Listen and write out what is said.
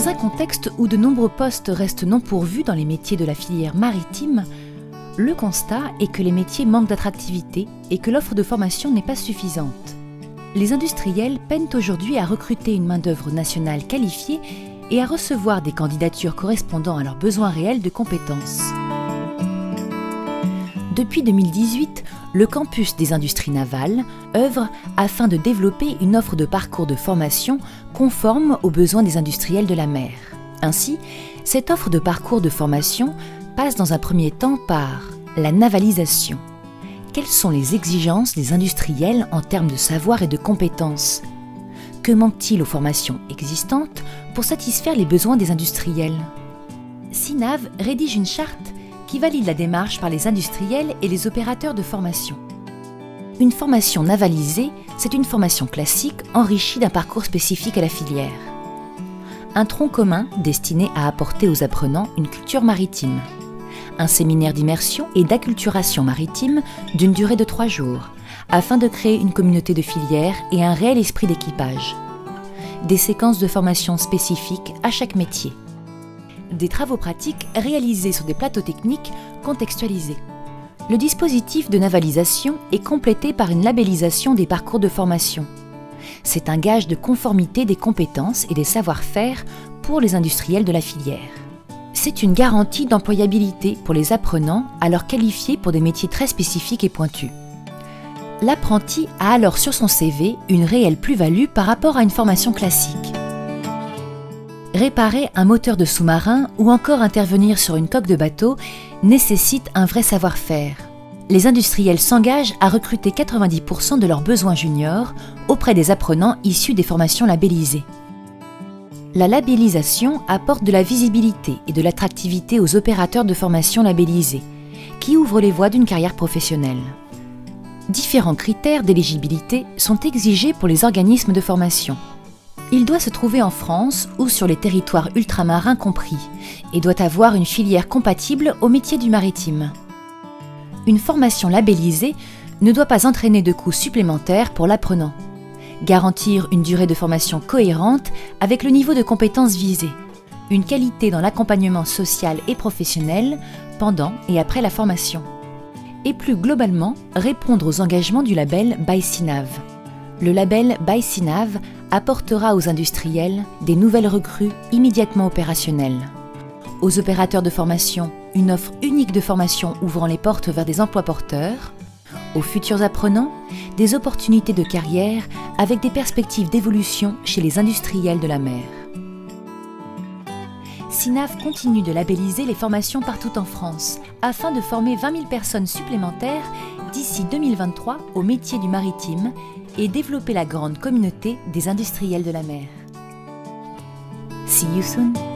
Dans un contexte où de nombreux postes restent non pourvus dans les métiers de la filière maritime, le constat est que les métiers manquent d'attractivité et que l'offre de formation n'est pas suffisante. Les industriels peinent aujourd'hui à recruter une main-d'œuvre nationale qualifiée et à recevoir des candidatures correspondant à leurs besoins réels de compétences. Depuis 2018, le campus des industries navales œuvre afin de développer une offre de parcours de formation conforme aux besoins des industriels de la mer. Ainsi, cette offre de parcours de formation passe dans un premier temps par la navalisation. Quelles sont les exigences des industriels en termes de savoir et de compétences? Que manque-t-il aux formations existantes pour satisfaire les besoins des industriels? SINAV rédige une charte qui valide la démarche par les industriels et les opérateurs de formation. Une formation navalisée, c'est une formation classique enrichie d'un parcours spécifique à la filière. Un tronc commun destiné à apporter aux apprenants une culture maritime. Un séminaire d'immersion et d'acculturation maritime d'une durée de 3 jours, afin de créer une communauté de filière et un réel esprit d'équipage. Des séquences de formation spécifiques à chaque métier. Des travaux pratiques réalisés sur des plateaux techniques contextualisés. Le dispositif de navalisation est complété par une labellisation des parcours de formation. C'est un gage de conformité des compétences et des savoir-faire pour les industriels de la filière. C'est une garantie d'employabilité pour les apprenants alors qualifiés pour des métiers très spécifiques et pointus. L'apprenti a alors sur son CV une réelle plus-value par rapport à une formation classique. Réparer un moteur de sous-marin ou encore intervenir sur une coque de bateau nécessite un vrai savoir-faire. Les industriels s'engagent à recruter 90% de leurs besoins juniors auprès des apprenants issus des formations labellisées. La labellisation apporte de la visibilité et de l'attractivité aux opérateurs de formation labellisés, qui ouvrent les voies d'une carrière professionnelle. Différents critères d'éligibilité sont exigés pour les organismes de formation. Il doit se trouver en France ou sur les territoires ultramarins compris et doit avoir une filière compatible au métier du maritime. Une formation labellisée ne doit pas entraîner de coûts supplémentaires pour l'apprenant. Garantir une durée de formation cohérente avec le niveau de compétences visé. Une qualité dans l'accompagnement social et professionnel pendant et après la formation. Et plus globalement, répondre aux engagements du label by SINAV. Le label by SINAV apportera aux industriels des nouvelles recrues immédiatement opérationnelles. Aux opérateurs de formation, une offre unique de formation ouvrant les portes vers des emplois porteurs. Aux futurs apprenants, des opportunités de carrière avec des perspectives d'évolution chez les industriels de la mer. SINAV continue de labelliser les formations partout en France afin de former 20 000 personnes supplémentaires d'ici 2023 au métier du maritime et développer la grande communauté des industriels de la mer. See you soon!